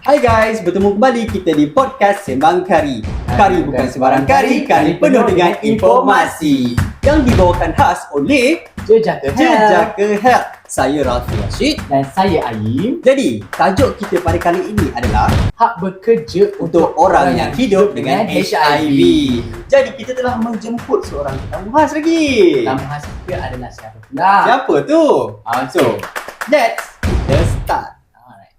Hai guys, bertemu kembali kita di podcast Sembang Kari. Kari bukan sembarang kari, kari penuh dengan informasi yang dibawakan khas oleh Jejaka Jejaka Health. Saya Rafi Rashid. dan saya Aim. Jadi, tajuk kita pada kali ini adalah Hak bekerja untuk orang yang hidup dengan HIV. Jadi, kita telah menjemput seorang tetamu khas lagi. Tamu khas kita adalah siapa pula? Siapa tu? So, let's kita start. Alright.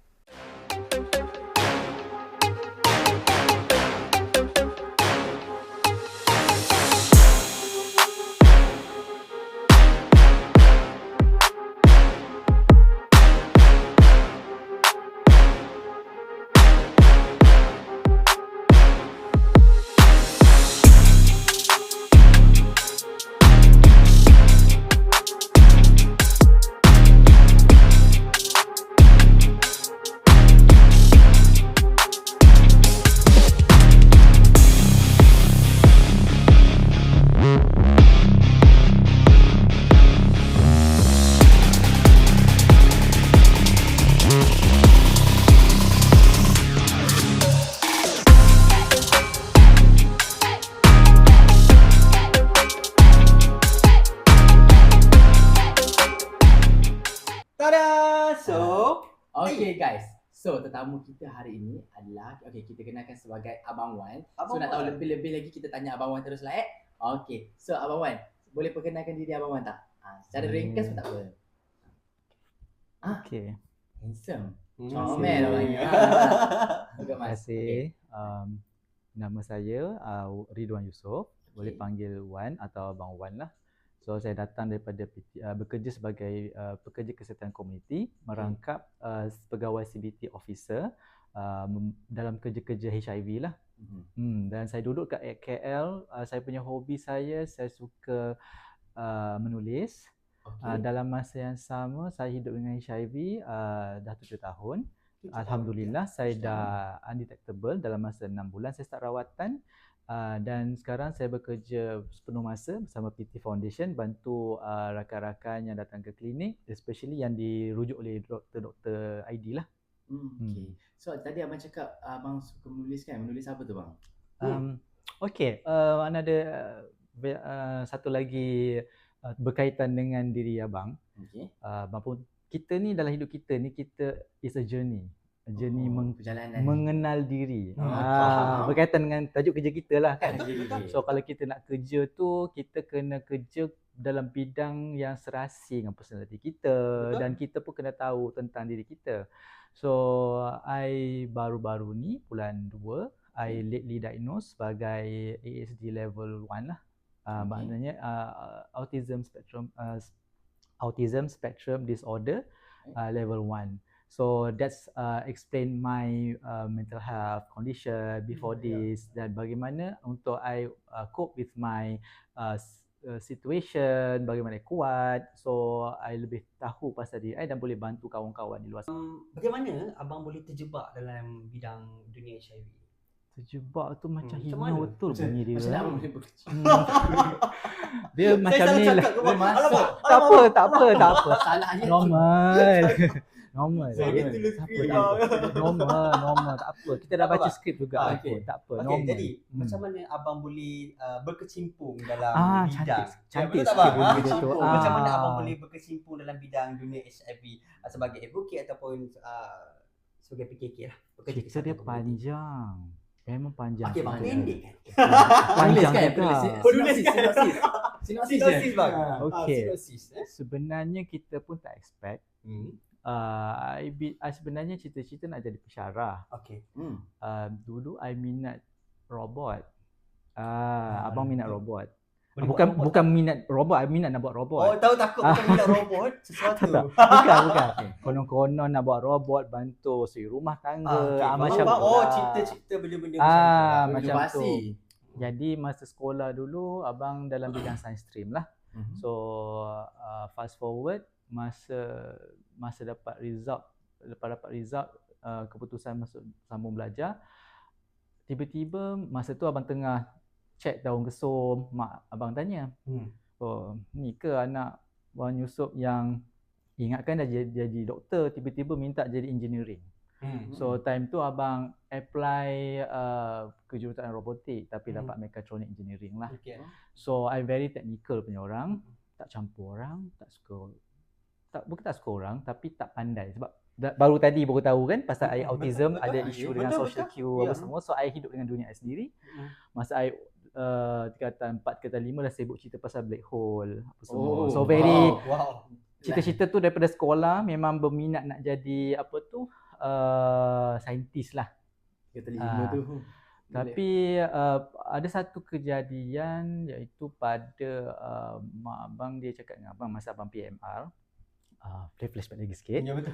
Tada! So, Okay guys. So tetamu kita hari ini adalah kita kenalkan sebagai Abang Wan. Abang So nak tahu Wan. lebih-lebih lagi kita tanya Abang Wan teruslah Okay. So Abang Wan, boleh perkenalkan diri Abang Wan tak? Secara ringkas pun tak apa. Okay, Handsome. Hmm. Comel orang ni. Agak terima mas. kasih. Nama saya Ridwan Yusof. Boleh Okay. panggil Wan atau Abang Wan lah. So saya datang daripada bekerja sebagai pekerja kesihatan komuniti, merangkap pegawai CBT officer dalam kerja-kerja HIV lah. Dan saya duduk kat KL. Saya punya hobi saya suka menulis. Okay. Dalam masa yang sama saya hidup dengan HIV dah 7 tahun. Alhamdulillah saya dah undetectable dalam masa 6 bulan saya start rawatan. Dan sekarang saya bekerja sepenuh masa bersama PT Foundation, bantu rakan-rakan yang datang ke klinik, especially yang dirujuk oleh doktor-doktor ID lah. Okay. So tadi abang cakap abang suka menulis kan? Menulis apa tu bang? Okay, another satu lagi berkaitan dengan diri abang. Okay. Maupun kita ni dalam hidup kita ni, kita is a journey Perjalanan. mengenal diri. Faham. Berkaitan dengan tajuk kerja kita lah kan. Okay. So kalau kita nak kerja tu, kita kena kerja dalam bidang yang serasi dengan personality kita. Betul. Dan kita pun kena tahu tentang diri kita. So I baru-baru ni bulan 2 I lately diagnosed sebagai ASD level 1 lah. Maknanya autism spectrum disorder level 1. So that's explain my mental health condition before this, dan bagaimana untuk I cope with my situation, bagaimana I kuat. So I lebih tahu pasal diri I dan boleh bantu kawan-kawan di luar sana. bagaimana abang boleh terjebak dalam bidang dunia HIV? Terjebak tu macam macam hina mana? betul bunyi dia. Macam mana abang boleh bekerja? Dia macam Saya ni salah lah. cakap ke bang? Dia Alamak, masuk. Tak apa. Salah ayat tu. Normal. Normal. Saya tulis Tak skrip. apa. Normal. Tak apa. Kita dah Tak apa, baca bang? skrip juga. Okay. Tak apa. Okey, Normal. jadi macam mana abang boleh berkecimpung dalam Cantik. bidang? Cantik betul tak sikit bang? bunyi dia tu. Berkecimpung. Macam mana abang boleh berkecimpung dalam bidang dunia HIV sebagai advocate ataupun sebagai PKK lah. Pekerja Cerita dia kesihatan komuniti. panjang. Memang panjang. Okey bang, cerita dia. pendek kan? Panjang Penulis juga. Penulis kan? Sinopsis Sinopsis bang. Okey. Sinopsis. Sebenarnya kita pun tak expect. I sebenarnya cita-cita nak jadi pensyarah. Okey. Dulu I minat robot. Abang minat betul. robot. Boleh buat robot? Bukan minat robot, I minat nak buat Oh, robot. tahu takut bukan minat robot sesuatu. Tak. Bukan. Konon-konon nak buat robot bantu si rumah tangga. Okey. Macam Faham, tu oh, lah. cita-cita benda-benda macam tu. Macam Inovasi. tu. Jadi masa sekolah dulu abang dalam bidang science stream lah. So fast forward masa dapat result keputusan masuk sambung belajar, tiba-tiba masa tu abang tengah check daun kesum, mak abang tanya, oh ni ke anak Wan Yusof yang ingatkan dah jadi doktor, tiba-tiba minta jadi engineering. So time tu abang apply kejuruteraan robotik tapi dapat mechatronic engineering lah. Okay. So I very technical punya orang, tak campur orang, bukan tak suka orang tapi tak pandai sebab baru tahu kan pasal I autism, ada isu dengan social cue apa semua. So I hidup dengan dunia I sendiri. Masa I tingkatan 4 ke 5 dah sibuk cerita pasal black hole apa semua. So very cita-cita tu daripada sekolah memang berminat nak jadi saintis lah. Kata 5 tu. Tapi ada satu kejadian iaitu pada mak abang dia cakap dengan abang masa abang PMR. Flashback lagi sikit. Ya betul.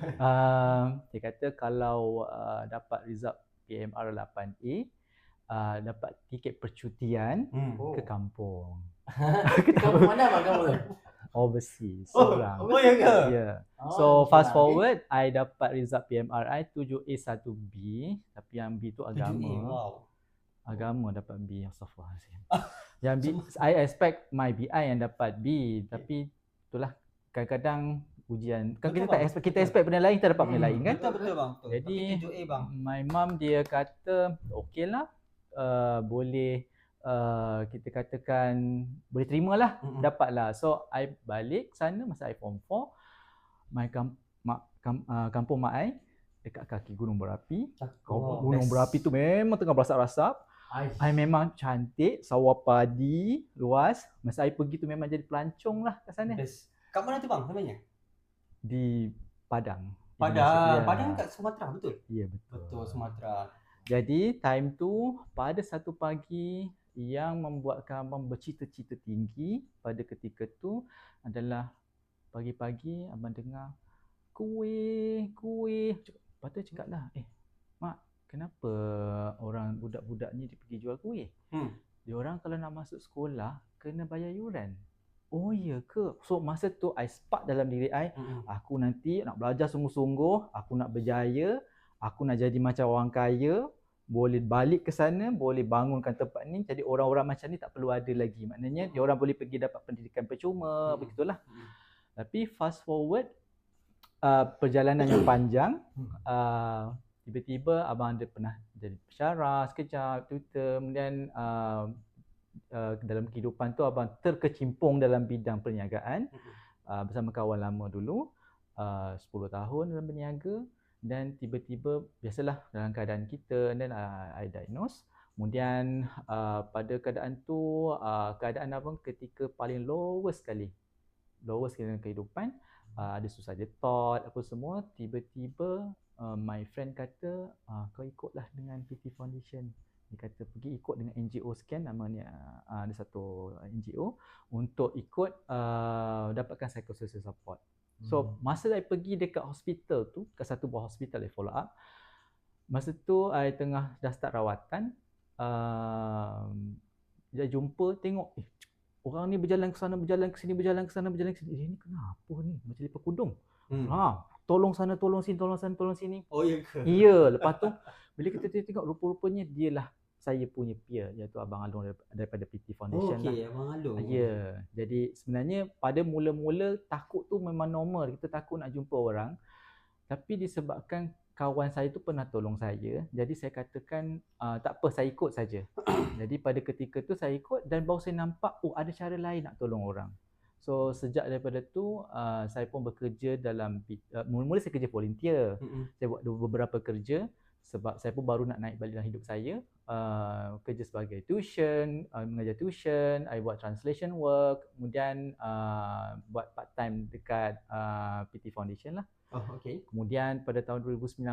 Dia kata kalau dapat result PMR 8A, dapat tiket percutian ke kampung. Kamu mana abang kamu tu? Overseas seorang. Ya ke? Yeah. So fast forward, I dapat result PMR I 7A 1B, tapi yang B tu agama. Agama dapat B. Astaghfirullahaladzim. Yang B, I expect my BI yang dapat B, tapi itulah kadang-kadang ujian kan kita expect benda lain, kita dapat benda lain kan. Betul bang. Jadi 7A bang. my mom dia kata okeylah, boleh kita katakan boleh terimalah, dapatlah. So I balik sana masa I form 4. Kampung mak I dekat kaki Gunung Berapi. Gunung Berapi tu memang tengah berasap-rasap. I memang cantik, sawah padi luas. Masa I pergi tu memang jadi pelancong lah kat sana. Kat mana tu bang namanya? Di Padang. Padang kat Sumatera betul? Ya betul. Betul Sumatera. Jadi time tu pada satu pagi yang membuatkan abang bercita-cita tinggi pada ketika tu adalah pagi-pagi abang dengar kuih. Lepas tu cakap lah, mak, kenapa orang budak-budak ni dia pergi jual kuih? Dia orang kalau nak masuk sekolah kena bayar yuran. Oh ya ke? So masa tu I spark dalam diri I, aku nanti nak belajar sungguh-sungguh, aku nak berjaya, aku nak jadi macam orang kaya, boleh balik ke sana, boleh bangunkan tempat ni, jadi orang-orang macam ni tak perlu ada lagi. Maknanya dia orang boleh pergi dapat pendidikan percuma, begitulah. Tapi fast forward perjalanan yang panjang, tiba-tiba abang ada pernah jadi pensyarah sekejap, tutor, kemudian dalam kehidupan tu abang terkecimpung dalam bidang perniagaan bersama kawan lama dulu, 10 tahun dalam berniaga. Dan tiba-tiba biasalah dalam keadaan kita, dan I diagnose. Kemudian pada keadaan tu, keadaan abang ketika paling lowest sekali dalam kehidupan, ada susah je thought apa semua. Tiba-tiba my friend kata, kau ikutlah dengan PT Foundation. Dia kata pergi ikut dengan NGO sekian, namanya ada satu NGO untuk ikut dapatkan psychosocial support. So masa saya pergi dekat hospital tu, kat satu buah hospital I follow up. Masa tu I tengah dah start rawatan, dia jumpa tengok orang ni berjalan ke sana, berjalan ke sini, berjalan ke sana, berjalan ke sini. Ni kenapa ni? Macam lipat kudung. Tolong sana, tolong sini, tolong sana, tolong sini. Oh ya ke? Ya, lepas tu bila kita tengok rupa-rupanya dialah saya punya peer, iaitu Abang Along daripada PT Foundation lah. Abang Along. Ya, jadi sebenarnya pada mula-mula takut tu memang normal, kita takut nak jumpa orang. Tapi disebabkan kawan saya tu pernah tolong saya, jadi saya katakan tak apa, saya ikut saja. Jadi pada ketika tu saya ikut dan baru saya nampak ada cara lain nak tolong orang. So sejak daripada tu saya pun bekerja dalam mula-mula saya kerja volunteer. Saya buat beberapa kerja sebab saya pun baru nak naik balik dalam hidup saya. Kerja sebagai tuition, mengajar tuition, I buat translation work, kemudian buat part time dekat PT Foundation lah. Kemudian pada tahun 2019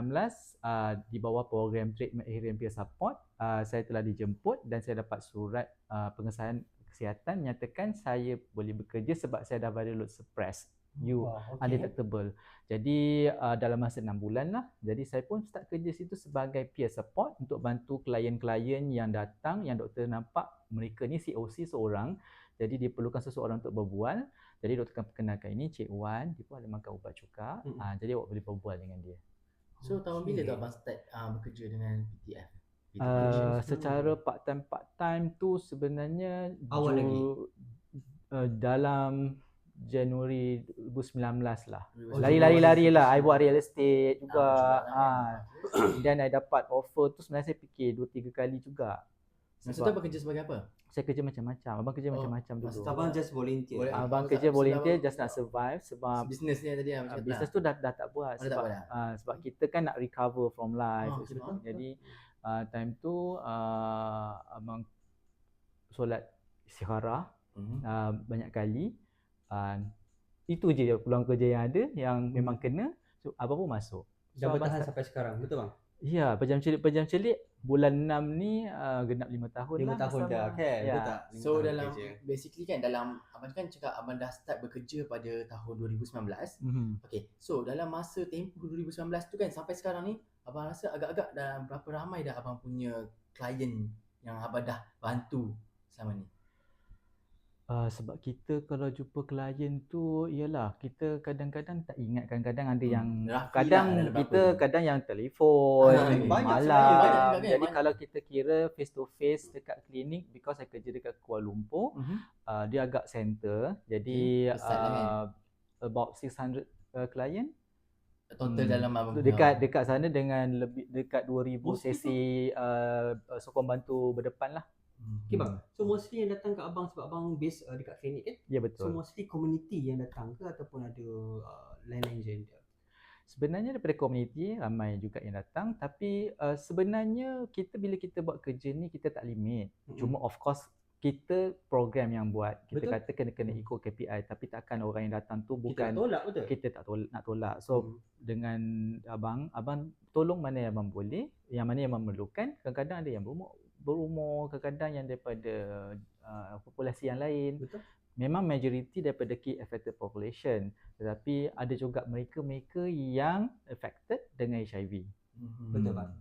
di bawah program Trade Mahirian Peer Support, saya telah dijemput dan saya dapat surat pengesahan kesihatan menyatakan saya boleh bekerja sebab saya dah viral load suppressed, undetectable. Jadi dalam masa 6 bulan lah. Jadi saya pun start kerja situ sebagai peer support untuk bantu klien-klien yang datang, yang doktor nampak mereka ni COC seorang, jadi dia perlukan seseorang untuk berbual. Jadi doktor akan perkenalkan, ini Cik Wan, dia pun ada makan ubat cuka. Jadi awak boleh berbual dengan dia. So tahun bila tu abang start bekerja dengan PTF? Secara part time tu sebenarnya awal lagi? dalam Januari 2019 lah. Oh, Lari-lari lah. I buat real estate juga. juga Dan I dapat offer tu sebenarnya saya fikir 2-3 kali juga. Masa tu abang kerja sebagai apa? Saya kerja macam-macam. Abang kerja Oh, macam-macam dulu. Masa tu abang just volunteer. Boleh. Abang Oh, kerja tak- volunteer sebab- just nak survive sebab Bisnes ni tadi abang cakap. bisnes tu dah tak buat Oh, dah tak buat dah? sebab kita kan nak recover from life Oh, gitu. betul. Jadi time tu abang solat istikharah banyak kali. Itu je peluang kerja yang ada yang memang kena, so abang pun masuk. Dan abang bertahan start- sampai sekarang, betul bang? Ya, pejam celik bulan 6 ni genap 5 tahun 5 lah tahun bersama. dah kan? Ya. Betul tak? 5 So tahun dalam kerja. basically kan dalam abang kan cakap abang dah start bekerja pada tahun 2019. Okay, so dalam masa tempoh 2019 tu kan sampai sekarang ni abang rasa agak-agak dalam berapa ramai dah abang punya klien yang abang dah bantu selama ni? Sebab kita kalau jumpa klien tu ialah kita kadang-kadang tak ingat, kadang-kadang ada yang roughly kadang lah, ada berapa kita tu? kadang yang telefon Banyak malam. sebenarnya, banyak juga kan, Jadi banyak. kalau kita kira face to face dekat klinik, because saya kerja dekat Kuala Lumpur, dia agak center. Jadi besar lah kan? about 600 klien Total dalam abang dekat sana dengan lebih dekat 2000 Mostly sesi sokong bantu berdepan lah. Okay bang, so mostly yang datang ke abang sebab abang base dekat klinik kan? Ya, So betul. mostly community yang datang ke ataupun ada lain-lain gender? Sebenarnya daripada komuniti ramai juga yang datang, tapi sebenarnya bila kita buat kerja ni kita tak limit. Cuma of course kita program yang buat, kita Betul. kata kena ikut KPI, tapi takkan orang yang datang tu Kita bukan nak tolak betul? kita tak nak tolak. So dengan abang tolong mana yang abang boleh, yang mana yang memerlukan. Kadang-kadang ada yang berumur, kadang-kadang yang daripada populasi yang lain. Betul. Memang majority daripada key affected population, tetapi ada juga mereka yang affected dengan HIV. Betul bang.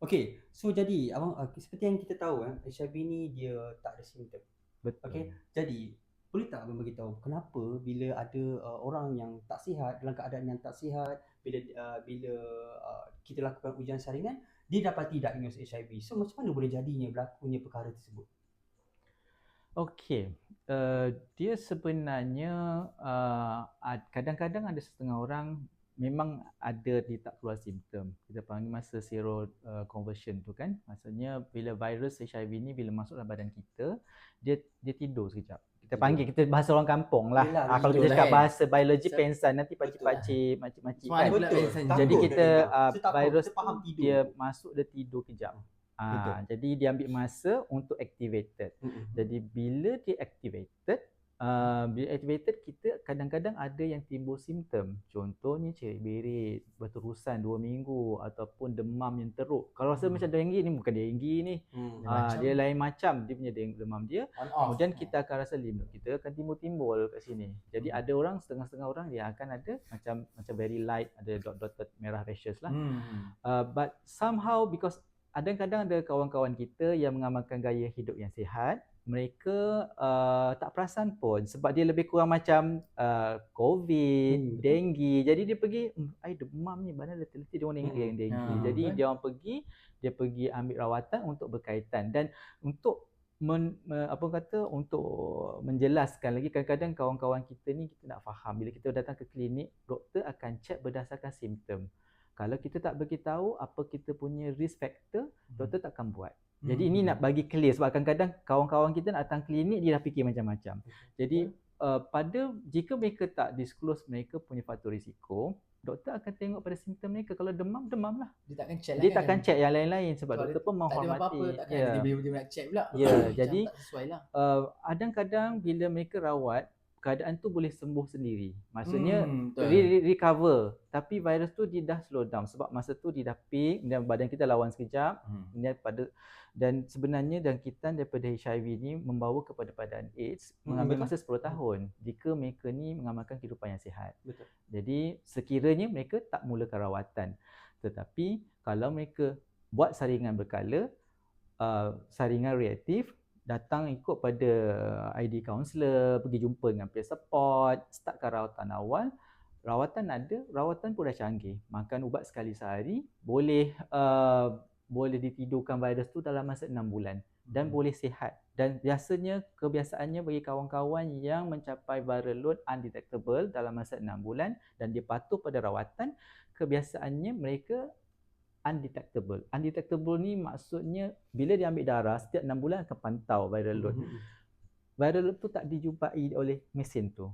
Okay, so jadi abang seperti yang kita tahu HIV ni dia tak ada simptom. Betul. Okay, jadi boleh tak abang beritahu kenapa bila ada orang yang tak sihat, dalam keadaan yang tak sihat, bila kita lakukan ujian saringan, dia dapati diagnosis HIV. So macam mana boleh jadinya berlakunya perkara tersebut? Okey, dia sebenarnya kadang-kadang ada setengah orang memang ada dia tak keluar simptom. Kita panggil masa zero conversion tu kan. Maksudnya bila virus HIV ni bila masuk dalam badan kita, dia tidur sekejap. Kita panggil, kita bahasa orang kampung lah. Yelah, Kalau kita tidur cakap lah, bahasa biologi pensan, nanti pakcik-pakcik, makcik-makcik Semua kan. ada pula pensan. Jadi Takut kita dia tak virus kita faham tu tidur. dia masuk, dia tidur kejap. Betul. Jadi dia ambil masa untuk activated. Jadi bila dia activated, kita kadang-kadang ada yang timbul simptom. Contohnya cerit-berit berterusan 2 minggu ataupun demam yang teruk. Kalau rasa macam dengue ni bukan dengue ni. Dia lain macam dia punya demam dia. Kemudian kita akan rasa lymph node kita akan timbul-timbul kat sini. Jadi ada orang, setengah-setengah orang dia akan ada macam very light, ada dot-dot merah rashes lah. But somehow because kadang-kadang ada kawan-kawan kita yang mengamalkan gaya hidup yang sihat, mereka tak perasan pun sebab dia lebih kurang macam COVID, dengue. Jadi dia pergi, I demam ni, badan letih-letih, dia orang ingat yang dengue. Jadi dia orang pergi ambil rawatan untuk berkaitan. Dan untuk untuk menjelaskan lagi, kadang-kadang kawan-kawan kita ni kita nak faham, bila kita datang ke klinik, doktor akan check berdasarkan simptom. Kalau kita tak beritahu apa kita punya risk factor, doktor takkan buat. Jadi ini nak bagi clear sebab kadang-kadang kawan-kawan kita nak datang klinik dia dah fikir macam-macam. Jadi jika mereka tak disclose mereka punya faktor risiko, doktor akan tengok pada simptom mereka. Kalau demam lah. Dia takkan check yang lain-lain sebab Kalau doktor pun tak ada menghormati. apa-apa, takkan dia nak check pula. Ya, Macam jadi tak sesuai lah. kadang-kadang bila mereka rawat, keadaan tu boleh sembuh sendiri. Maksudnya betul. recover. Tapi virus tu dia dah slow down sebab masa tu dia dah peak dan badan kita lawan sekejap. Dan sebenarnya jangkitan daripada HIV ni membawa kepada badan AIDS mengambil masa 10 tahun jika mereka ni mengamalkan kehidupan yang sihat. Betul. Jadi sekiranya mereka tak mulakan rawatan. Tetapi kalau mereka buat saringan berkala, saringan reaktif, datang ikut pada ID counselor, pergi jumpa dengan peer support, startkan rawatan awal. Rawatan pun dah canggih. Makan ubat sekali sehari, boleh ditidurkan virus tu dalam masa 6 bulan. dan boleh sihat. Dan biasanya kebiasaannya bagi kawan-kawan yang mencapai viral load undetectable dalam masa 6 bulan dan dia patuh pada rawatan, kebiasaannya mereka undetectable. Undetectable ni maksudnya bila dia ambil darah setiap 6 bulan akan pantau viral load. Viral load tu tak dijumpai oleh mesin tu.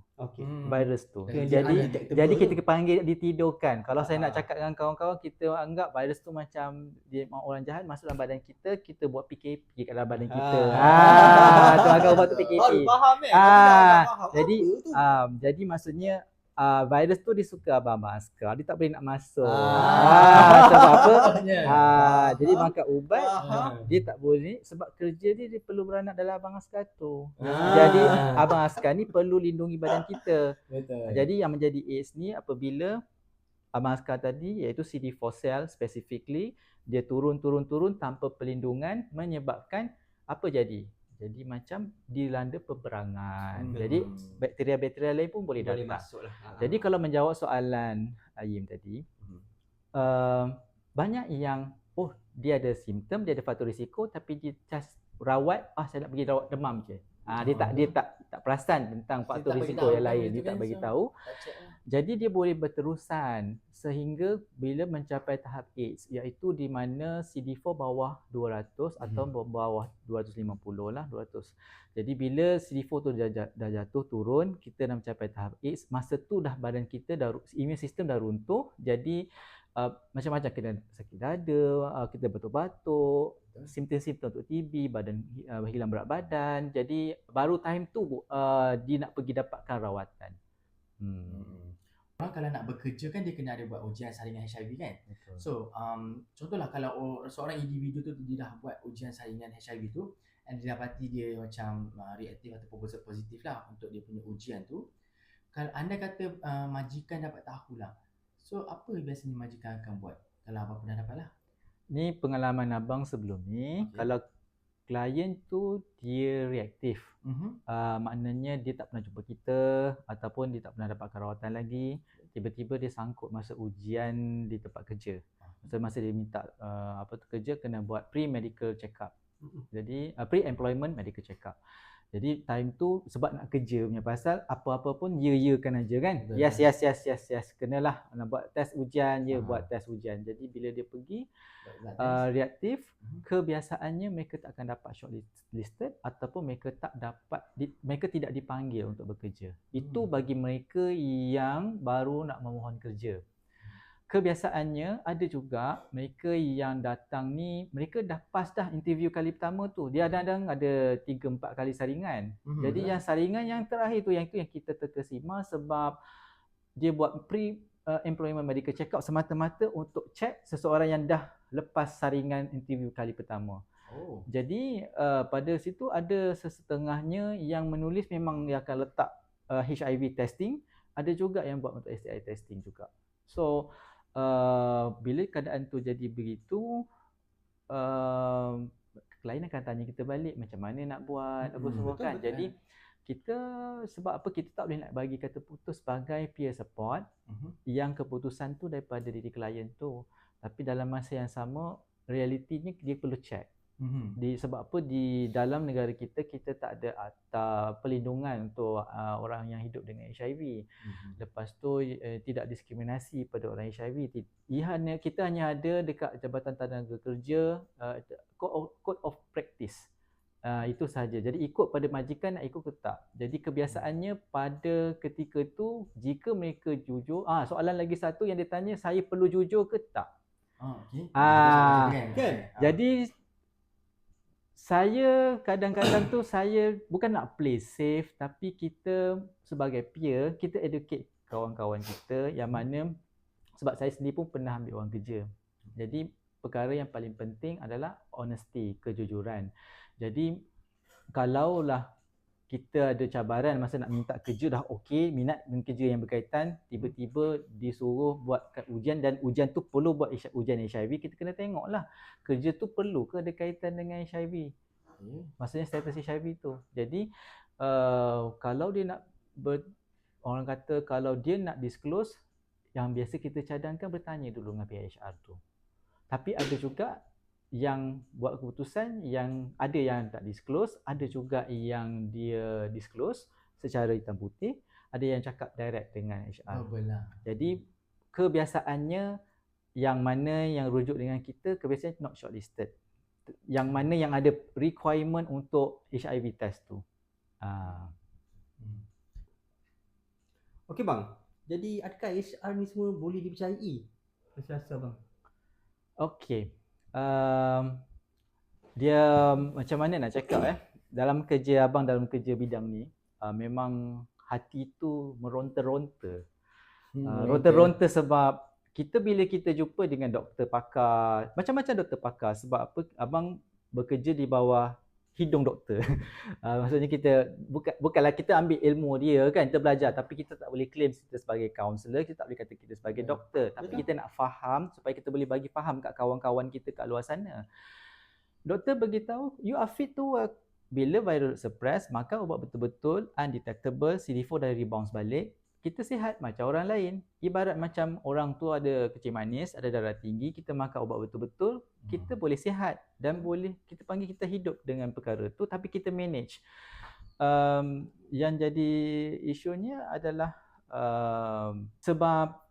Virus tu. Jadi kita panggil ditidurkan. Kalau saya nak cakap dengan kawan-kawan, kita anggap virus tu macam dia orang jahat masuk dalam badan kita, kita buat PKP kat dalam badan kita. Tu agak buat tu PKP. Jadi maksudnya virus tu dia suka abang-abang askar, dia tak boleh nak masuk. Sebab apa? Jadi makan ubat dia tak boleh sebab kerja dia perlu beranak dalam abang askar tu. Jadi abang askar ni perlu lindungi badan kita. Jadi yang menjadi AIDS ni apabila abang askar tadi iaitu CD4 cell specifically dia turun tanpa perlindungan menyebabkan apa jadi? Jadi macam dilanda peperangan. Jadi bakteria-bakteria lain pun boleh datang. Jadi kalau menjawab soalan Ayim tadi, banyak yang dia ada simptom, dia ada faktor risiko tapi dia just rawat, saya nak pergi rawat demam je. Dia tak perasan tentang faktor risiko yang lain, dia tak bagi tahu. Jadi dia boleh berterusan sehingga bila mencapai tahap AIDS iaitu di mana CD4 bawah 200 atau bawah 250 lah, 200. Jadi bila CD4 tu dah jatuh turun, kita dah mencapai tahap AIDS, masa tu dah badan kita immune system dah runtuh. Jadi macam-macam, kena sakit dada, kita batuk-batuk, simptom-simptom untuk TB, badan hilang berat badan. Jadi baru time tu dia nak pergi dapatkan rawatan. Orang kalau nak bekerja kan dia kena ada buat ujian saringan HIV kan. Betul. So contohlah kalau seorang individu tu dia dah buat ujian saringan HIV tu dan dia dapati dia macam reaktif ataupun positif lah untuk dia punya ujian tu. Kalau anda kata majikan dapat tahulah, so apa biasanya majikan akan buat kalau abang pernah dapat lah? Ni pengalaman abang sebelum ni. Kalau klien tu dia reaktif, maknanya dia tak pernah jumpa kita ataupun dia tak pernah dapatkan rawatan lagi, tiba-tiba dia sangkut masa ujian di tempat kerja. Masa dia minta kerja kena buat pre-medical check-up. Jadi pre-employment medical check-up. Jadi time tu sebab nak kerja punya pasal apa-apa pun ya-yakan aja kan. Yes. Kenalah nak buat test ujian buat test ujian. Jadi bila dia pergi reaktif, kebiasaannya mereka tak akan dapat shortlisted ataupun mereka tidak dipanggil untuk bekerja. Itu bagi mereka yang baru nak memohon kerja. Kebiasaannya ada juga mereka yang datang ni, mereka dah pass dah interview kali pertama tu. Dia kadang-kadang ada 3-4 kali saringan. Jadi yang saringan yang terakhir tu yang kita terkesima sebab dia buat pre-employment medical check-up semata-mata untuk check seseorang yang dah lepas saringan interview kali pertama. Jadi pada situ ada sesetengahnya yang menulis memang dia akan letak HIV testing, ada juga yang buat untuk STI testing juga. So bila keadaan tu jadi begitu, klien akan tanya kita balik macam mana nak buat apa semua kan. Jadi kita sebab apa kita tak boleh nak bagi kata putus sebagai peer support yang keputusan tu daripada diri klien tu. Tapi dalam masa yang sama realitinya dia perlu check. Sebab apa di dalam negara kita tak ada akta perlindungan untuk orang yang hidup dengan HIV. Lepas tu tidak diskriminasi pada orang HIV. Kita hanya ada dekat Jabatan Tenaga Kerja code of practice. Itu sahaja. Jadi ikut pada majikan nak ikut ke tak. Jadi kebiasaannya pada ketika tu jika mereka jujur, soalan lagi satu yang dia tanya, saya perlu jujur ke tak? Jadi saya kadang-kadang tu saya bukan nak play safe, tapi kita sebagai peer, kita educate kawan-kawan kita yang mana sebab saya sendiri pun pernah ambil orang kerja. Jadi perkara yang paling penting adalah honesty, kejujuran. Jadi kalaulah kita ada cabaran masa nak minta kerja dah okey, minat dengan kerja yang berkaitan, tiba-tiba disuruh buatkan ujian dan ujian tu perlu buat ujian HIV, kita kena tengoklah kerja tu perlu ke ada kaitan dengan HIV. Maksudnya status HIV tu. Jadi kalau dia nak orang kata kalau dia nak disclose, yang biasa kita cadangkan bertanya dulu dengan pihak HR tu. Tapi ada juga yang buat keputusan, yang ada yang tak disclose, ada juga yang dia disclose secara hitam putih, ada yang cakap direct dengan HR. Belah. Jadi kebiasaannya yang mana yang rujuk dengan kita, kebiasaan not shortlisted. Yang mana yang ada requirement untuk HIV test tu. Okey bang, jadi adakah HR ni semua boleh dipercayai? Saya rasa bang. Okey. Dia macam mana nak cakap dalam kerja abang, dalam kerja bidang ni, memang hati tu meronta-ronta. Ronta-ronta sebab bila kita jumpa dengan doktor pakar, macam-macam doktor pakar, sebab apa, abang bekerja di bawah hidung doktor. Maksudnya kita bukanlah kita ambil ilmu dia kan, kita belajar, tapi kita tak boleh claim kita sebagai kaunselor, kita tak boleh kata kita sebagai doktor, tapi kita nak faham supaya kita boleh bagi faham kat kawan-kawan kita kat luar sana. Doktor beritahu you are fit to work. Bila virus suppress, maka ubat betul-betul undetectable, CD4 dah rebounce balik, kita sihat macam orang lain. Ibarat macam orang tu ada kencing manis, ada darah tinggi, kita makan ubat betul-betul, kita boleh sihat dan boleh kita panggil kita hidup dengan perkara tu, tapi kita manage. Yang jadi isunya adalah sebab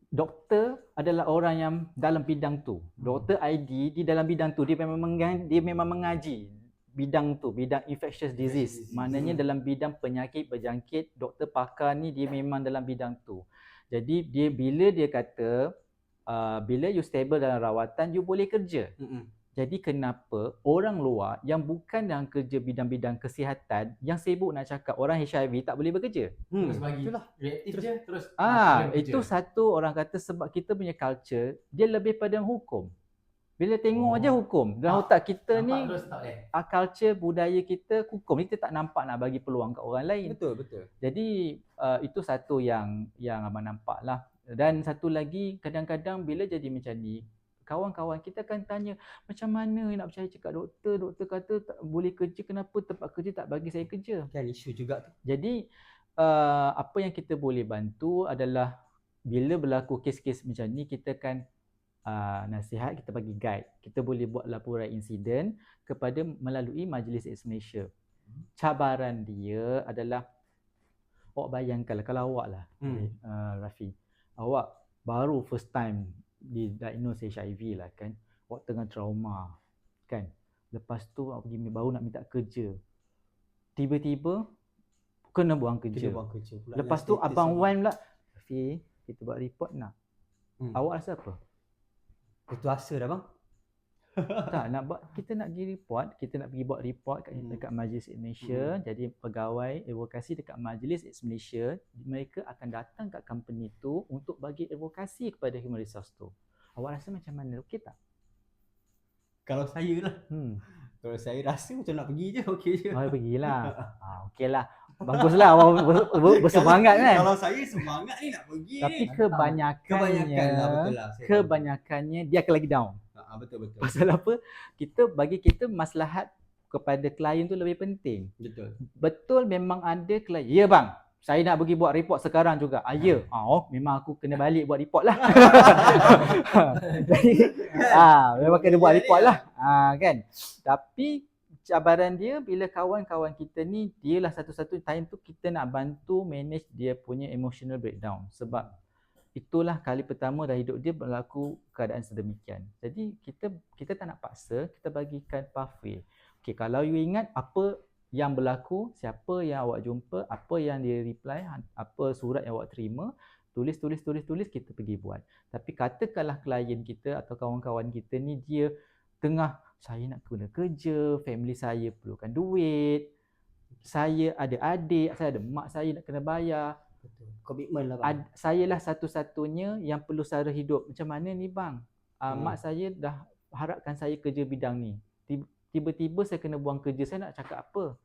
doktor adalah orang yang dalam bidang tu. Doktor ID di dalam bidang tu, dia memang mengaji bidang tu, bidang infectious disease. Maknanya dalam bidang penyakit berjangkit, doktor pakar ni dia memang dalam bidang tu. Jadi bila dia kata bila you stable dalam rawatan, you boleh kerja. Jadi kenapa orang luar yang bukan dalam kerja bidang-bidang kesihatan, yang sibuk nak cakap orang HIV tak boleh bekerja? Terus bagi reaktif je, terus itu satu, orang kata sebab kita punya culture dia lebih pada hukum. Bila tengok aja hukum dalam otak kita ni, culture budaya kita hukum, kita tak nampak nak bagi peluang kat orang lain. Betul. Jadi itu satu yang abang nampak lah. Dan satu lagi, kadang-kadang bila jadi macam ni, kawan-kawan kita akan tanya, macam mana nak percaya cakap doktor? Doktor kata tak boleh kerja, kenapa tempat kerja tak bagi saya kerja? Kan isu juga tu. Jadi apa yang kita boleh bantu adalah bila berlaku kes-kes macam ni, kita kan nasihat, kita bagi guide. Kita boleh buat laporan insiden kepada melalui Majlis AIDS Malaysia. Cabaran dia adalah, awak bayangkanlah kalau awak lah, Rafi, awak baru first time didiagnose HIV lah kan, awak tengah trauma kan, lepas tu awak pergi baru nak minta kerja, tiba-tiba kena buang kerja pula. Lepas tu abang Wan pula, Rafi, kita buat report nak. Awak rasa apa? Putus asa dah bang. Tak nak buat, kita nak pergi report, kita nak pergi buat report dekat Majlis AIDS Malaysia. Jadi pegawai advokasi dekat Majlis AIDS Malaysia, mereka akan datang kat company tu untuk bagi advokasi kepada human resource tu. Awak rasa macam mana? Okey tak? Kalau saya lah, kalau saya rasa macam nak pergi je, okey je. Oh, pergilah. Okeylah. Baguslah awak bersemangat kan. Kalau saya semangat ni nak pergi. Tapi kebanyakannya betul lah. Kebanyakannya dia akan lagi down. Betul. Pasal apa? Bagi kita maslahat kepada klien tu lebih penting. Betul memang ada klien. Ya bang, saya nak pergi buat report sekarang juga. Ya. Memang aku kena balik buat report lah. Jadi memang kena buat report lah. Kan? Tapi cabaran dia bila kawan-kawan kita ni, dialah satu-satu time tu kita nak bantu manage dia punya emotional breakdown. Sebab itulah kali pertama dalam hidup dia berlaku keadaan sedemikian. Jadi kita tak nak paksa, kita bagikan pathway. Okey, kalau you ingat apa yang berlaku, siapa yang awak jumpa, apa yang dia reply, apa surat yang awak terima, tulis, kita pergi buat. Tapi katakanlah klien kita atau kawan-kawan kita ni dia tengah, saya nak kena kerja, family saya perlukan duit, saya ada adik, saya ada mak saya nak kena bayar. Komitmen lah bang. Saya lah satu-satunya yang perlu sara hidup. Macam mana ni bang? Mak saya dah harapkan saya kerja bidang ni. Tiba-tiba saya kena buang kerja, saya nak cakap apa?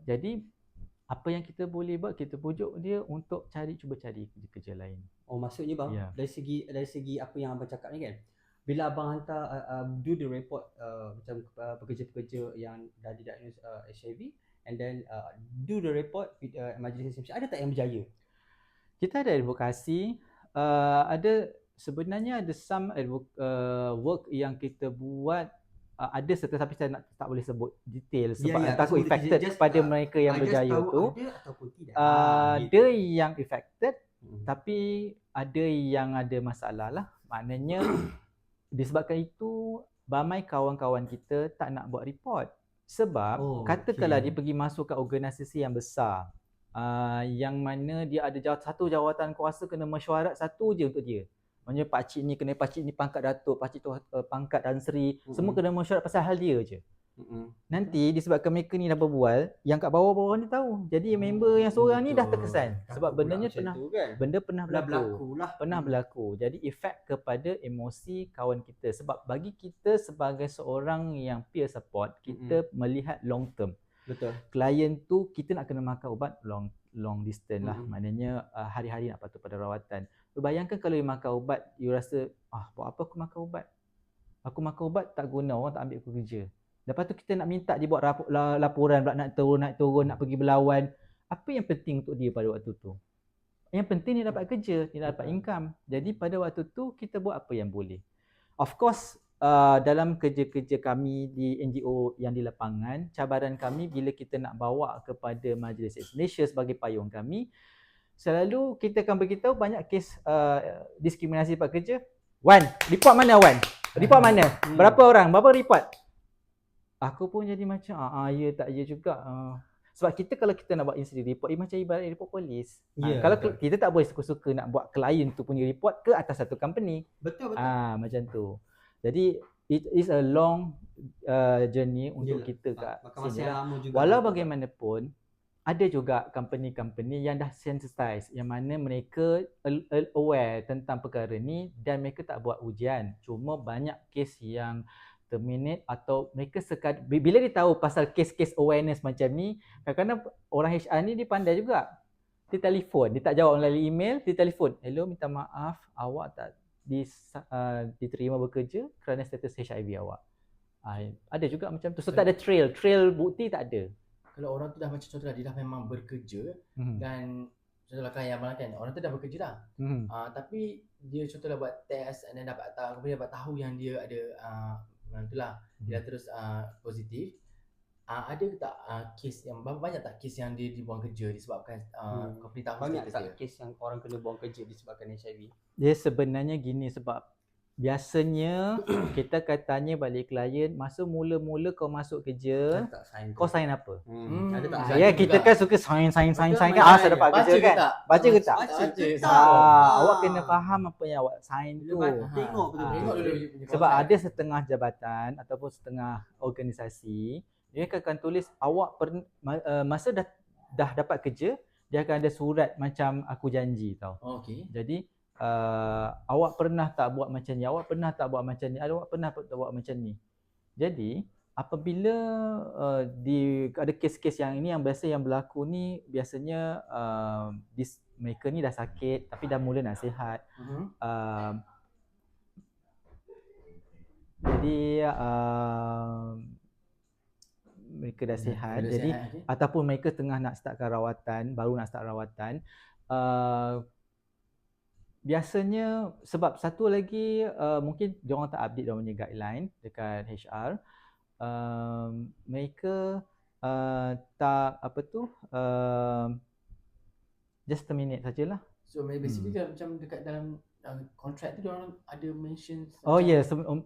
Jadi apa yang kita boleh buat, kita pujuk dia untuk cuba cari kerja lain. Maksudnya bang, dari segi apa yang abang cakap ni kan, bila abang hantar do the report macam pekerja-pekerja yang dah didiagnose HIV, and then do the report with Majlis Malaysia, ada tak yang berjaya? Kita ada advokasi, ada sebenarnya ada some work yang kita buat, ada certain, tapi saya tak boleh sebut detail sebab takut affected kepada mereka yang berjaya tu. Ada ataupun tidak. Ada yang affected tapi ada yang ada masalah lah. Maknanya disebabkan itu ramai kawan-kawan kita tak nak buat report. Sebab katakanlah dia pergi masuk ke organisasi yang besar, yang mana dia ada satu jawatan kuasa, kena mesyuarat satu je untuk dia. Maksudnya pakcik ni kena pakcik ni pangkat datuk, pakcik tu pangkat Tan Sri, semua kena mesyuarat pasal hal dia je. Nanti disebabkan mereka ni dah berbual, yang kat bawah-bawah ni tahu. Jadi member yang seorang ni dah terkesan. Sebab bendanya pernah berlaku. Jadi efek kepada emosi kawan kita. Sebab bagi kita sebagai seorang yang peer support, kita melihat long term. Betul. Klien tu kita nak kena makan ubat long distance lah. Maknanya hari-hari nak patuh pada rawatan. Bayangkan kalau you makan ubat, you rasa buat apa aku makan ubat? Aku makan ubat tak guna, orang tak ambil aku kerja. Lepas tu kita nak minta dia buat laporan pula, nak turun, nak pergi berlawan. Apa yang penting untuk dia pada waktu tu? Yang penting dia dapat kerja, dia dapat income. Jadi pada waktu tu kita buat apa yang boleh. Of course, dalam kerja-kerja kami di NGO yang di lapangan, cabaran kami bila kita nak bawa kepada Majlis AIDS Malaysia sebagai payung kami, selalu kita akan beritahu banyak kes diskriminasi tempat kerja. Wan, report mana Wan? Report mana? Berapa orang? Berapa report? Aku pun jadi macam, ya tak ya juga. Sebab kita kalau kita nak buat incident report, macam ibarat report polis. Kalau kita tak boleh suka-suka nak buat klien tu punya report ke atas satu company. Betul. Macam tu. Jadi it is a long journey untuk kita kat sini. Walau bagaimanapun, ada juga company-company yang dah sensitize, yang mana mereka aware tentang perkara ni dan mereka tak buat ujian. Cuma banyak kes yang terminate atau mereka sekadar, bila dia tahu pasal kes-kes awareness macam ni, kadang-kadang orang HR ni dia pandai juga. Dia telefon, dia tak jawab melalui email, dia telefon. Hello, minta maaf, awak tak diterima bekerja kerana status HIV awak. Ada juga macam tu. So tak ada trail bukti tak ada. Kalau orang tu dah macam contohlah dia dah memang bekerja dan contohlah klien abang kan, orang tu dah bekerja dah. Tapi dia contohlah buat test dan dapat tahu, kemudian dapat tahu yang dia ada itulah dia terus positif. Ada tak kes yang banyak tak kes yang dia dibuang kerja disebabkan company tahu banyak status tak dia? kes yang orang kena buang kerja disebabkan HIV? Dia sebenarnya gini, sebab biasanya kita akan tanya balik klien, masa mula-mula kau masuk kerja, kau sign apa? Ada tak? Ya, kita kan suka sign kan. Saya dapat kerja kan? Baca ke tak? Awak kena faham apa yang awak sign tu. Tengok dulu. Sebab ada setengah jabatan ataupun setengah organisasi, dia akan tulis awak masa dah dapat kerja, dia akan ada surat macam aku janji tau. Jadi awak pernah tak buat macam ni, awak pernah tak buat macam ni, awak pernah tak buat macam ni. Jadi apabila ada kes-kes yang ini, yang biasa yang berlaku ni, biasanya mereka ni dah sakit tapi dah mula nak sihat. Jadi mereka dah sihat, jadi ataupun mereka tengah nak startkan rawatan, baru nak start rawatan. Biasanya sebab satu lagi, mungkin diorang tak update diorang punya guideline dekat HR. Mereka tak just terminate sajalah. So basically macam dekat dalam kontrak tu diorang ada mention.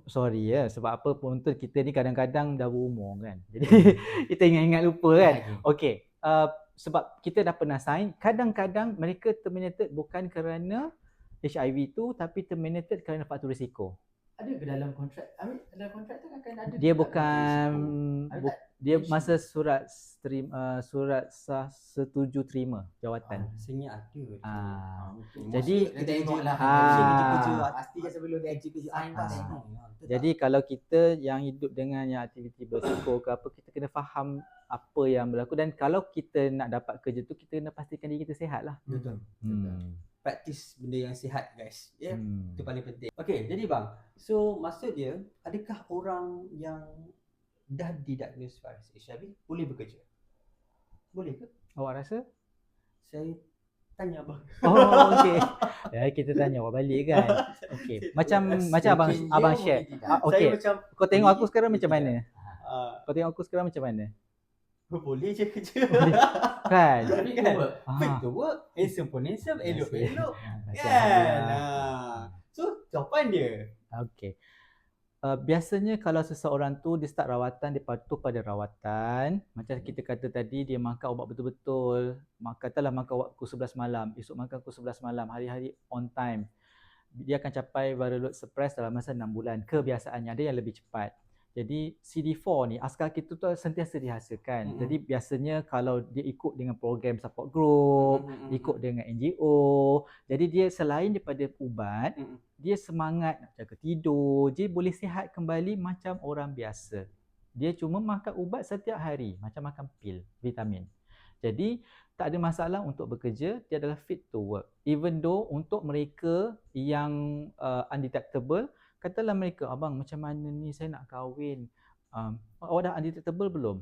Sorry ya, sebab apa pun tu kita ni kadang-kadang dah berumur kan. Jadi kita ingat-ingat lupa kan. Okey. Sebab kita dah pernah sign, kadang-kadang mereka terminated bukan kerana HIV tu, tapi terminated kerana faktor risiko. Ada ke dalam kontrak? Dalam kontrak tu akan ada. Dia bukan dia masa surat setuju terima jawatan. Rasanya ada. Jadi pasti sebelum dia sign. Jadi kalau kita yang hidup dengan yang aktiviti berisiko ke apa, kita kena faham apa yang berlaku, dan kalau kita nak dapat kerja tu, kita kena pastikan diri kita sihat lah. Betul. Praktis benda yang sihat guys. Itu paling penting. Okey, jadi bang, so maksud dia, adakah orang yang dah didiagnose virus HIV boleh bekerja? Boleh ke? Awak rasa? Saya Tanya abang. Oh, okey. Ya, kita tanya awak balik kan. Okey. Macam abang Mungkin ya, abang mungkin share. tidak. Saya Okey. macam Kau tengok aku sekarang boleh macam tidak? mana? Ah, Kau tengok aku sekarang macam mana? boleh je kerja. Boleh. Kan? Tapi Kan? work. Fit to work, handsome pun handsome, elok pun elok. Macam Kan? alhamdulillah. So, jawapan dia. Okey. Biasanya kalau seseorang tu dia start rawatan, dia patuh pada rawatan. Macam kita kata tadi, dia makan ubat betul-betul. Katalah makan ubat pukul 11 malam, esok makan pukul 11 malam, hari-hari on time. Dia akan capai viral load suppress dalam masa 6 bulan. Kebiasaannya ada yang lebih cepat. Jadi CD4 ni, askar kita tu sentiasa dihasilkan. Jadi biasanya kalau dia ikut dengan program support group, ikut dengan NGO, jadi dia selain daripada ubat, dia semangat nak jaga tidur, dia boleh sihat kembali macam orang biasa. Dia cuma makan ubat setiap hari, macam makan pil, vitamin. Jadi tak ada masalah untuk bekerja, dia adalah fit to work. Even though untuk mereka yang undetectable, katalah mereka, abang macam mana ni saya nak kahwin, awak dah undetectable belum?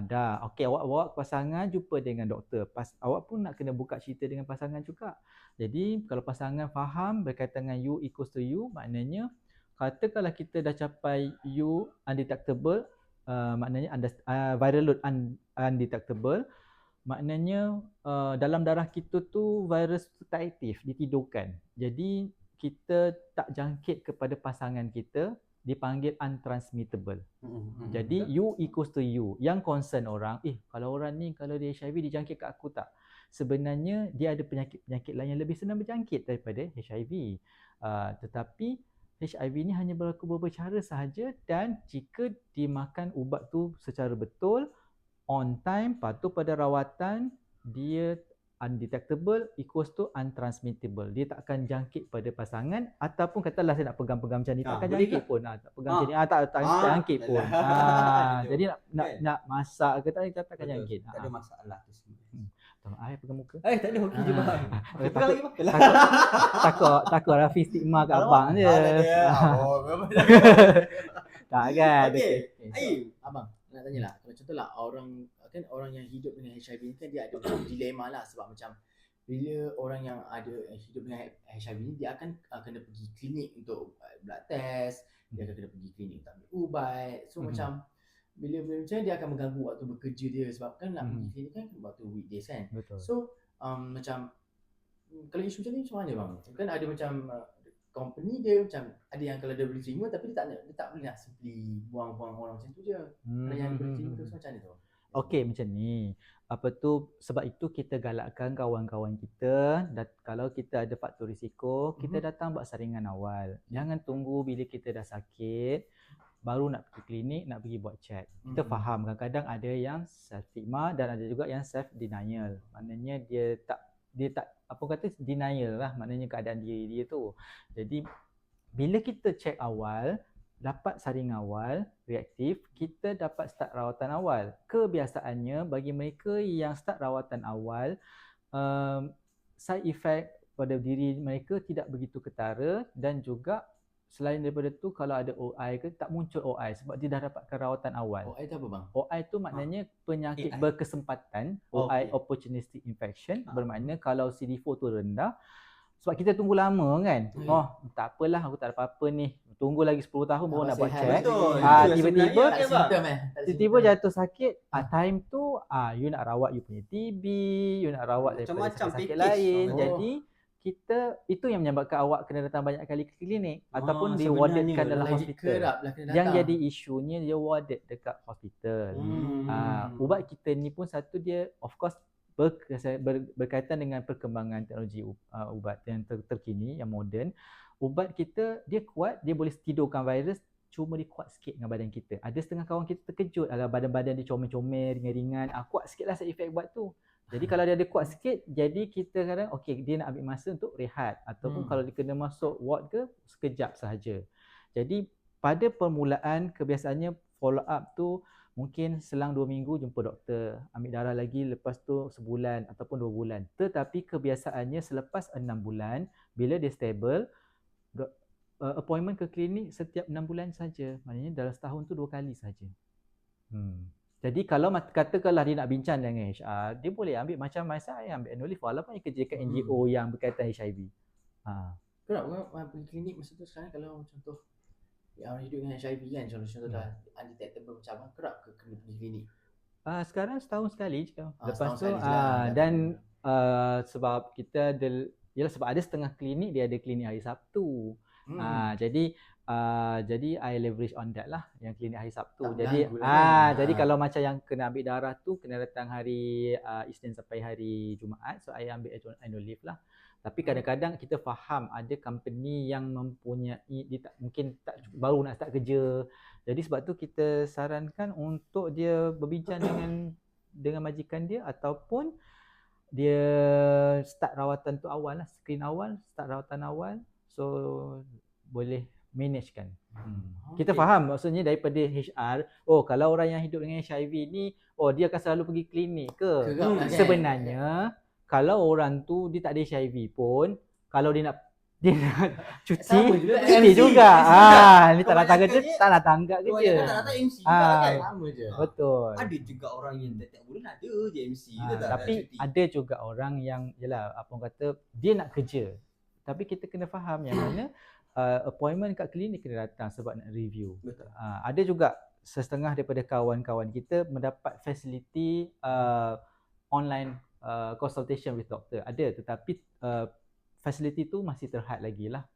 Dah. Okey, awak bawa pasangan jumpa dengan doktor. Awak pun nak kena buka cerita dengan pasangan juga. Jadi kalau pasangan faham berkaitan dengan U equals to U, maknanya katakanlah kita dah capai U undetectable, maknanya viral load undetectable, maknanya dalam darah kita tu virus tu tak aktif, ditidurkan. Jadi kita tak jangkit kepada pasangan kita, dipanggil untransmittable. Jadi U equals to U. Yang concern orang, kalau orang ni kalau dia HIV dijangkit kat aku tak? Sebenarnya dia ada penyakit-penyakit lain yang lebih senang berjangkit daripada HIV. Tetapi HIV ni hanya berlaku beberapa cara sahaja, dan jika dimakan ubat tu secara betul, on time, patuh pada rawatan, dia undetectable equals to untransmittable. Dia tak akan jangkit pada pasangan, ataupun katalah saya nak pegang-pegang macam ni, tak akan jangkit pun. Tak pegang macam ni, tak jangkit pun. Jadi nak masak ke tak akan jangkit. Tak ada masalah tu sebenarnya. Saya pegang muka. Tak ada, okey je bang. Pegang lagi bang. Takut Rafi stigma kat abang je. Tak kan? Okey. Abang, nak tanya lah, kalau contohlah orang yang hidup dengan HIV ni kan dia ada macam dilema lah, sebab macam bila orang yang ada hidup dengan HIV ni, dia akan kena pergi klinik untuk blood test, dia akan kena pergi klinik untuk ambil ubat. So macam bila macam dia akan mengganggu waktu bekerja dia, sebab kan nak pergi klinik kan waktu weekdays kan. Betul. So macam kalau isu macam ni macam mana bang? Kan ada macam company dia macam ada yang kalau dia boleh terima, tapi dia tak boleh nak simply buang-buang orang macam tu je. Kalau yang boleh terima tu macam mana tu? Okey, macam ni. Sebab itu kita galakkan kawan-kawan kita, kalau kita ada faktor risiko, kita datang buat saringan awal. Jangan tunggu bila kita dah sakit baru nak pergi klinik, nak pergi buat check. Kita faham kadang-kadang ada yang self stigma dan ada juga yang self denial. Maknanya dia tak denial lah, maknanya keadaan diri dia tu. Jadi bila kita check awal, dapat saring awal, reaktif, kita dapat start rawatan awal. Kebiasaannya bagi mereka yang start rawatan awal, side effect pada diri mereka tidak begitu ketara, dan juga selain daripada tu kalau ada OI ke, tak muncul OI sebab dia dah dapatkan rawatan awal. OI tu apa bang? OI tu maknanya penyakit berkesempatan. OI opportunistic infection, bermakna kalau CD4 tu rendah, sebab kita tunggu lama kan. Tak apalah, aku tak ada apa-apa ni. Tunggu lagi 10 tahun baru nak buat check. Tiba-tiba jatuh sakit. Time tu you nak rawat you punya TB, you nak rawat daripada sakit lain. Jadi itu yang menyebabkan awak kena datang banyak kali ke klinik ataupun dia wardedkan dalam hospital. Yang jadi isunya dia warded dekat hospital. Ubat kita ni pun satu, dia of course berkaitan dengan perkembangan teknologi ubat yang terkini, yang moden. Ubat kita dia kuat, dia boleh tidurkan virus, cuma dia kuat sikit dengan badan kita. Ada setengah kawan kita terkejut, badan-badan dia comel-comel, ringan-ringan, kuat sikit lah side effect ubat tu. Jadi kalau dia ada kuat sikit, jadi kita kadang dia nak ambil masa untuk rehat, ataupun kalau dia kena masuk ward ke, sekejap sahaja. Jadi pada permulaan kebiasaannya follow up tu mungkin selang 2 minggu jumpa doktor, ambil darah lagi, lepas tu sebulan ataupun 2 bulan. Tetapi kebiasaannya selepas 6 bulan, bila dia stable, appointment ke klinik setiap 6 bulan saja. Maknanya dalam setahun tu 2 kali saja. Jadi kalau katakanlah dia nak bincang dengan HR, dia boleh ambil macam saya ambil annual leave walaupun dia kerja kat NGO yang berkaitan HIV. Kerap orang pergi klinik masa tu sekarang kalau contoh orang hidup dengan HIV kan, contoh dah undetectable macam apa, kerap ke kena pergi klinik? Sekarang setahun sekali je. Lepas setahun tu sekali je lah. dan sebab kita ada, yalah sebab ada setengah klinik dia ada klinik hari Sabtu. Jadi I leverage on that lah yang klinik hari Sabtu. Tak Jadi mengganggu lah kan? jadi kalau macam yang kena ambil darah tu kena datang hari Isnin sampai hari Jumaat, so I ambil annual leave lah. Tapi kadang-kadang kita faham ada company yang mempunyai dia mungkin baru nak start kerja. Jadi sebab tu kita sarankan untuk dia berbincang dengan majikan dia ataupun dia start rawatan tu awal lah, screen awal, start rawatan awal, so boleh managekan. Kita faham maksudnya daripada HR, kalau orang yang hidup dengan HIV ni, dia akan selalu pergi klinik ke? Sebenarnya kalau orang tu dia tak ada HIV pun, kalau dia nak cuti juga. Ni tak datang kerja, tak datang kerja. Tak datang MC juga kan? Sama je. Betul. Ada juga orang yang tiap bulan ada je MC. Tapi ada juga orang yang yalah apa orang kata dia nak kerja. Tapi kita kena faham yang mana appointment kat klinik kena datang sebab nak review. Ada juga setengah daripada kawan-kawan kita mendapat fasiliti online consultation with doctor. Ada, tetapi fasiliti tu masih terhad lagi lah.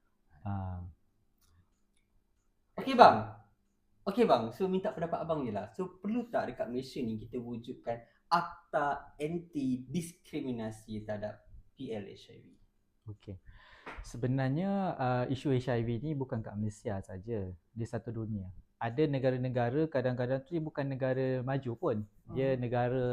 Okey bang, so minta pendapat abang je lah. So perlu tak dekat Malaysia ni kita wujudkan akta anti diskriminasi terhadap PL HIV? Okey. Sebenarnya isu HIV ni bukan kat Malaysia saja, di satu dunia. Ada negara-negara kadang-kadang tu dia bukan negara maju pun, dia negara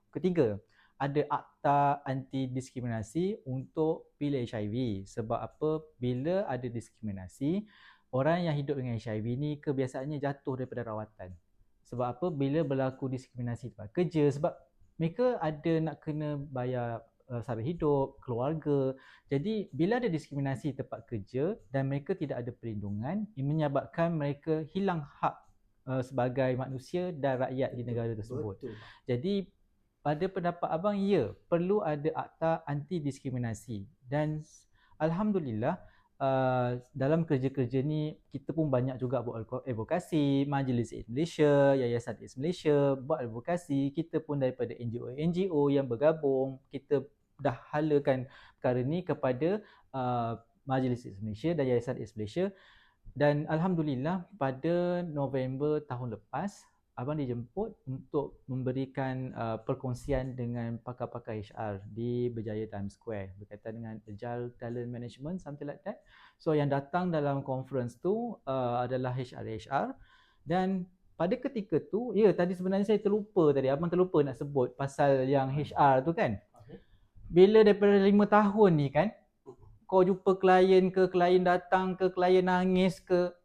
ketiga. Ada akta anti diskriminasi untuk PIL HIV. Sebab apa? Bila ada diskriminasi, orang yang hidup dengan HIV ni kebiasaannya jatuh daripada rawatan. Sebab apa? Bila berlaku diskriminasi tempat kerja, sebab mereka ada nak kena bayar sara hidup, keluarga. Jadi bila ada diskriminasi tempat kerja dan mereka tidak ada perlindungan, ia menyebabkan mereka hilang hak sebagai manusia dan rakyat di negara tersebut. Betul. Jadi pada pendapat abang, ya, perlu ada akta anti diskriminasi. Dan alhamdulillah dalam kerja-kerja ni kita pun banyak juga buat advokasi, Majlis AIDS Malaysia, Yayasan AIDS Malaysia buat advokasi. Kita pun daripada NGO yang bergabung, kita dah halakan perkara ni kepada Majlis AIDS Malaysia dan Yayasan AIDS Malaysia. Dan alhamdulillah pada November tahun lepas abang dijemput untuk memberikan perkongsian dengan pakar-pakar HR di Berjaya Times Square berkaitan dengan Agile Talent Management, something like that. So yang datang dalam conference tu adalah HR dan pada ketika tu, tadi sebenarnya saya terlupa tadi, abang terlupa nak sebut pasal yang HR tu kan. Bila daripada 5 tahun ni kan, kau jumpa klien ke, klien datang ke, klien nangis ke,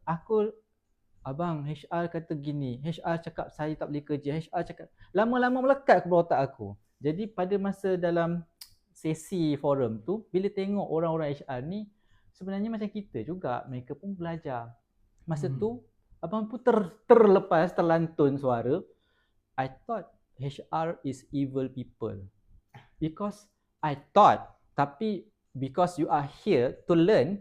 abang, HR kata gini, HR cakap saya tak boleh kerja, HR cakap, lama-lama melekat ke otak aku. Jadi pada masa dalam sesi forum tu, bila tengok orang-orang HR ni, sebenarnya macam kita juga, mereka pun belajar. Masa tu, abang pun terlepas, terlantun suara, I thought HR is evil people. Because I thought, tapi because you are here to learn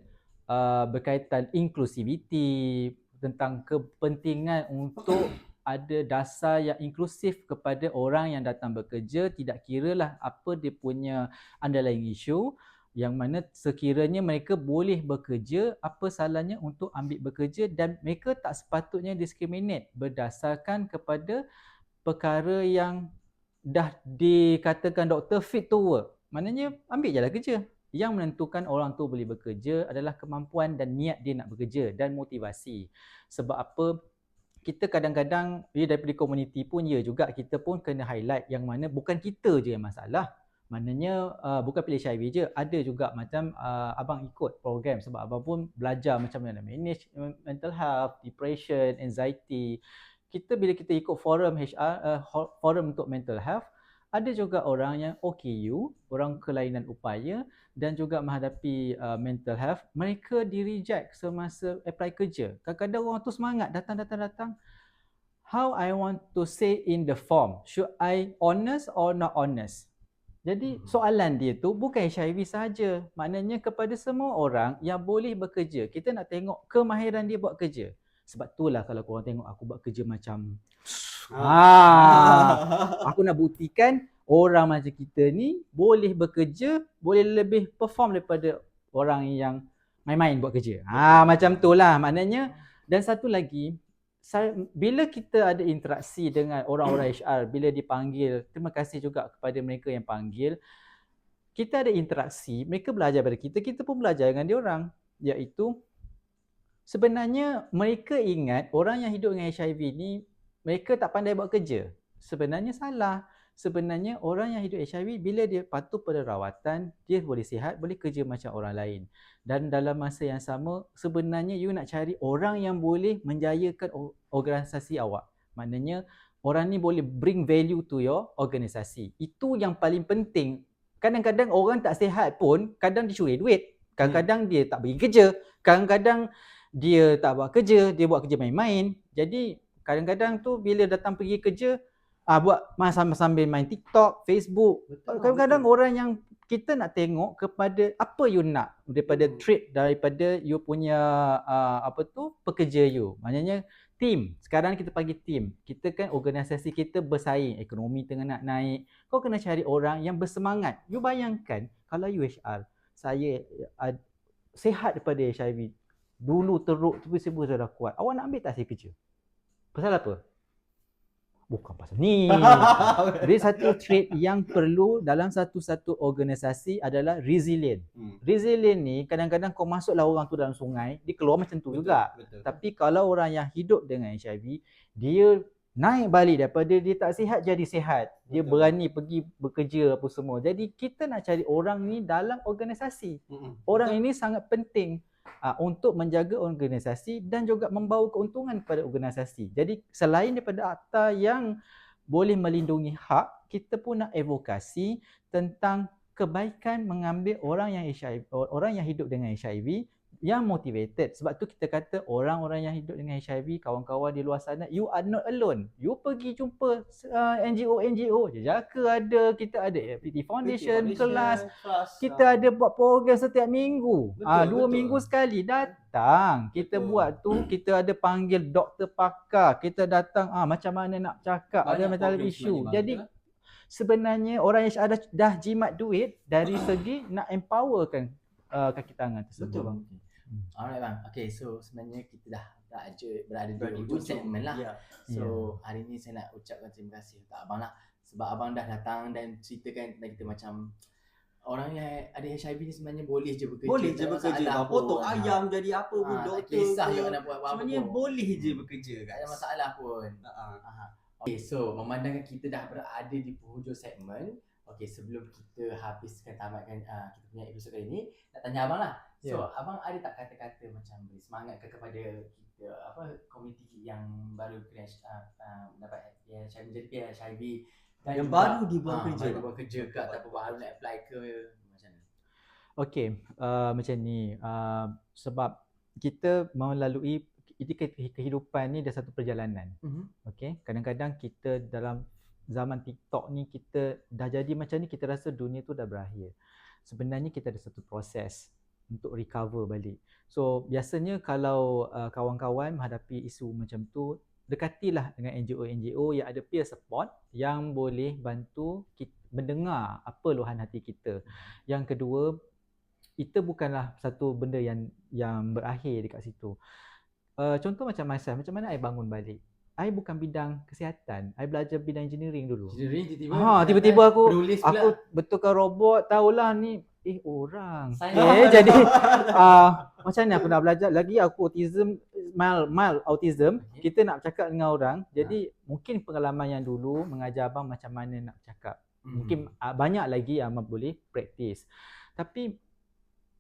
berkaitan inclusivity, tentang kepentingan untuk ada dasar yang inklusif kepada orang yang datang bekerja, tidak kiralah apa dia punya underlying issue, yang mana sekiranya mereka boleh bekerja, apa salahnya untuk ambil bekerja, dan mereka tak sepatutnya discriminate berdasarkan kepada perkara yang dah dikatakan doktor fit to work. Maknanya ambil je lah kerja. Yang menentukan orang tu boleh bekerja adalah kemampuan dan niat dia nak bekerja dan motivasi. Sebab apa, kita kadang-kadang daripada komuniti pun juga kita pun kena highlight yang mana bukan kita je yang masalah. Maknanya bukan pilih HIV je, ada juga macam abang ikut program sebab abang pun belajar macam mana manage mental health, depression, anxiety. Bila kita ikut forum HR, forum untuk mental health, ada juga orang yang OKU, orang kelainan upaya dan juga menghadapi mental health, mereka di reject semasa apply kerja. Kadang-kadang orang tu semangat datang. how I want to say in the form. Should I honest or not honest? Jadi soalan dia tu bukan HIV saja. Maknanya kepada semua orang yang boleh bekerja, kita nak tengok kemahiran dia buat kerja. Sebab itulah kalau korang tengok aku buat kerja macam aku nak buktikan orang macam kita ni boleh bekerja, boleh lebih perform daripada orang yang main-main buat kerja. Macam itulah maknanya. Dan satu lagi, bila kita ada interaksi dengan orang-orang HR, bila dipanggil, terima kasih juga kepada mereka yang panggil, kita ada interaksi, mereka belajar daripada kita, kita pun belajar dengan dia orang, iaitu sebenarnya mereka ingat orang yang hidup dengan HIV ni mereka tak pandai buat kerja. Sebenarnya salah. Sebenarnya orang yang hidup HIV bila dia patuh pada rawatan, dia boleh sihat, boleh kerja macam orang lain. Dan dalam masa yang sama, sebenarnya you nak cari orang yang boleh menjayakan organisasi awak. Maknanya orang ni boleh bring value to your organisasi. Itu yang paling penting. Kadang-kadang orang tak sihat pun, kadang dia curi duit. Kadang-kadang dia tak pergi kerja. Kadang-kadang dia tak buat kerja, dia buat kerja main-main. Jadi kadang-kadang tu bila datang pergi kerja, buat sambil main TikTok, Facebook. Kadang-kadang orang yang kita nak tengok kepada apa you nak daripada trait, daripada you punya pekerja you. Maknanya team. Sekarang kita panggil team. Kita kan organisasi kita bersaing, ekonomi tengah nak naik. Kau kena cari orang yang bersemangat. You bayangkan kalau you HR, saya sihat daripada HIV. Dulu teruk tiba-tiba saya dah kuat. Awak nak ambil tak saya kerja? Pasal apa? Bukan pasal ni. Jadi satu trait yang perlu dalam satu-satu organisasi adalah resilient. Resilient ni kadang-kadang kau masuklah orang tu dalam sungai, dia keluar macam tu juga. Tapi kalau orang yang hidup dengan HIV, dia naik balik daripada dia tak sihat jadi sihat. Dia berani pergi bekerja apa semua. Jadi kita nak cari orang ni dalam organisasi. Orang ini sangat penting untuk menjaga organisasi dan juga membawa keuntungan kepada organisasi. Jadi selain daripada akta yang boleh melindungi hak, kita pun nak advokasi tentang kebaikan mengambil orang yang HIV, orang yang hidup dengan HIV yang motivated. Sebab tu kita kata orang-orang yang hidup dengan HIV, kawan-kawan di luar sana, you are not alone. You pergi jumpa NGO Jejaka ada, kita ada FPT Foundation, kelas. Kita ada buat program setiap minggu. 2 minggu sekali datang. Kita buat tu, kita ada panggil doktor pakar. Kita datang macam mana nak cakap, ada masalah isu. Jadi sebenarnya orang yang dah jimat duit dari segi nak empowerkan kaki tangan tersebut. Alright bang. Okay, so sebenarnya kita dah berada di hujung segmen lah. So hari ni saya nak ucapkan terima kasih untuk abang lah. Sebab abang dah datang dan ceritakan kepada kita macam orang yang ada HIV ni sebenarnya boleh je bekerja. Boleh je bekerja. Potong ayam jadi apa pun doktor. Tak kisah you nak buat apa sebenarnya pun. boleh je bekerja Tak ada masalah pun. Okay, so memandangkan kita dah berada di penghujung segmen. Okay, sebelum kita habiskan tamatkan kita punya episod kali ni, nak tanya abang lah. So, abang ada tak kata-kata macam beri semangat kepada kita, komuniti yang baru kena dapat HIV, menjadi HIV dan yang juga, baru dibuat kerja. Baru buat kerja ke ataupun baru nak apply ke macam mana? Okay, macam ni. Sebab kita melalui kehidupan ni dah satu perjalanan. Okay, kadang-kadang kita dalam zaman TikTok ni kita dah jadi macam ni, kita rasa dunia tu dah berakhir. Sebenarnya kita ada satu proses untuk recover balik. So biasanya kalau kawan-kawan menghadapi isu macam tu, dekatilah dengan NGO-NGO yang ada peer support yang boleh bantu kita mendengar apa luahan hati kita. Yang kedua, itu bukanlah satu benda yang berakhir dekat situ. Contoh macam macam mana I bangun balik. I bukan bidang kesihatan. I belajar bidang engineering dulu. Tiba-tiba aku betulkan robot, tahulah ni orang. Jadi macam ni aku nak belajar. Lagi aku autism, mild autism. Kita nak cakap dengan orang. Jadi mungkin pengalaman yang dulu mengajar abang macam mana nak cakap. Mungkin banyak lagi yang boleh praktis. Tapi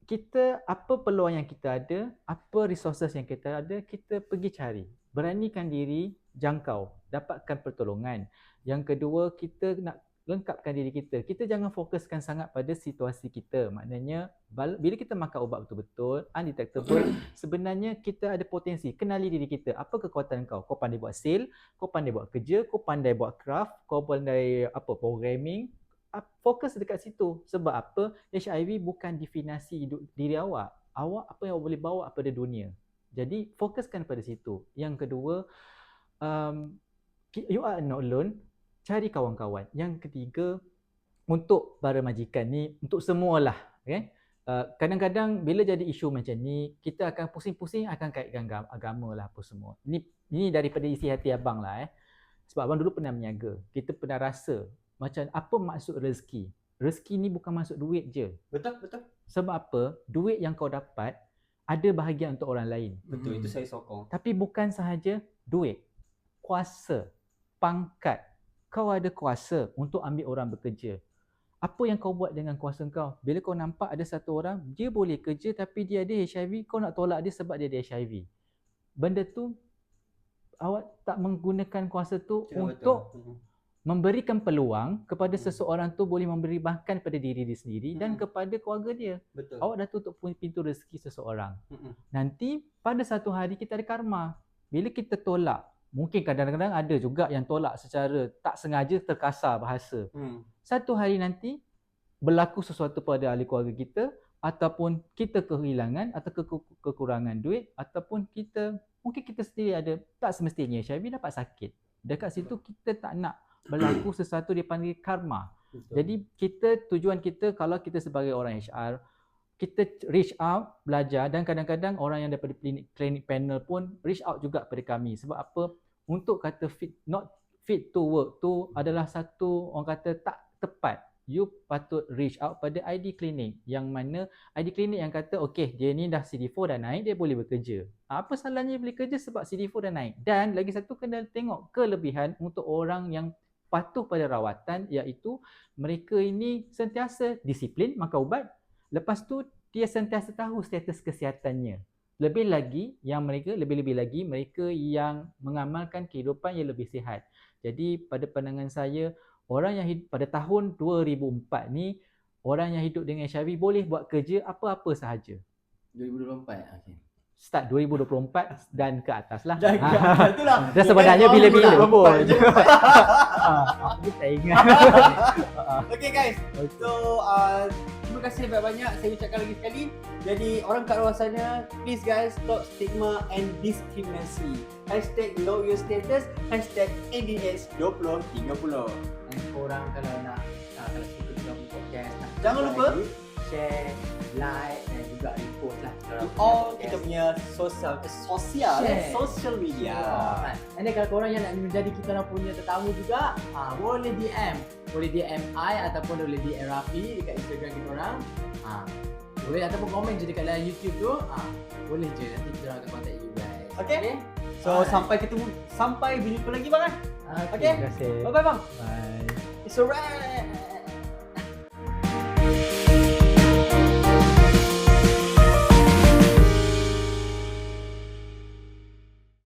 kita, apa peluang yang kita ada, apa resources yang kita ada, kita pergi cari. Beranikan diri, jangkau, dapatkan pertolongan. Yang kedua, kita nak lengkapkan diri kita. Kita jangan fokuskan sangat pada situasi kita. Maknanya bila kita makan ubat betul-betul undetectable, sebenarnya kita ada potensi. Kenali diri kita. Apa kekuatan kau? Kau pandai buat sale, kau pandai buat kerja, kau pandai buat craft, kau pandai programming. Fokus dekat situ. Sebab apa? HIV bukan definasi diri awak. Awak apa yang awak boleh bawa pada dunia. Jadi fokuskan pada situ. Yang kedua, you are not alone. Cari kawan-kawan. Yang ketiga, untuk para majikan ni, untuk semualah. Okay? Kadang-kadang bila jadi isu macam ni, kita akan pusing-pusing akan kaitkan agama lah apa semua. Ini daripada isi hati abang lah. Sebab abang dulu pernah meniaga. Kita pernah rasa macam apa maksud rezeki. Rezeki ni bukan maksud duit je. Betul. Sebab apa? Duit yang kau dapat ada bahagian untuk orang lain. Betul, itu saya sokong. Tapi bukan sahaja duit. Kuasa, pangkat. Kau ada kuasa untuk ambil orang bekerja. Apa yang kau buat dengan kuasa kau? Bila kau nampak ada satu orang, dia boleh kerja tapi dia ada HIV, kau nak tolak dia sebab dia ada HIV. Benda tu, awak tak menggunakan kuasa tu untuk memberikan peluang kepada seseorang tu boleh memberi makan pada diri dia sendiri dan kepada keluarga dia. Betul. Awak dah tutup pintu rezeki seseorang. Nanti pada satu hari kita ada karma. Bila kita tolak, mungkin kadang-kadang ada juga yang tolak secara tak sengaja, terkasar bahasa. Satu hari nanti berlaku sesuatu pada ahli keluarga kita, ataupun kita kehilangan atau kekurangan duit, ataupun mungkin kita sendiri ada, tak semestinya HIV dapat sakit. Dekat situ kita tak nak berlaku sesuatu dia panggil karma. Betul. Jadi tujuan kita kalau kita sebagai orang HR, kita reach out, belajar, dan kadang-kadang orang yang daripada klinik panel pun reach out juga pada kami. Sebab apa? Untuk kata not fit to work tu adalah satu orang kata tak tepat. You patut reach out pada ID klinik, yang mana ID klinik yang kata okey, dia ni dah CD4 dah naik, dia boleh bekerja. Apa salahnya boleh kerja sebab CD4 dah naik. Dan lagi satu, kena tengok kelebihan untuk orang yang patuh pada rawatan, iaitu mereka ini sentiasa disiplin makan ubat. Lepas tu dia sentiasa tahu status kesihatannya. Lebih lagi mereka yang mengamalkan kehidupan yang lebih sihat. Jadi pada pandangan saya, orang yang hidup pada tahun 2004 ni, orang yang hidup dengan HIV boleh buat kerja apa-apa sahaja. 2024. Okey. Start 2024 dan ke atas lah. Dan itulah. Dan sebenarnya bila-bila pun. Aku tak ingat. Okay guys, so terima kasih banyak-banyak. Saya ucapkan lagi sekali. Jadi orang kat luar sana, please guys, stop stigma and discriminasi. #KnowYourStatus, #ADH2030. Dan korang kalau nak kalau suka kita punya podcast, Jangan lupa share, like dan juga repost lah. all kita punya social media. And then kalau korang yang nak menjadi kita orang punya tetamu juga, boleh DM. Boleh DM I ataupun boleh DM Rafi dekat Instagram kita orang. Boleh ataupun komen je dekat dalam YouTube tu. Boleh je, nanti kita orang akan contact you guys. Okay? So sampai berjumpa lagi bang. Okay? Terima kasih. Bye bye bang. Bye. It's a wrap.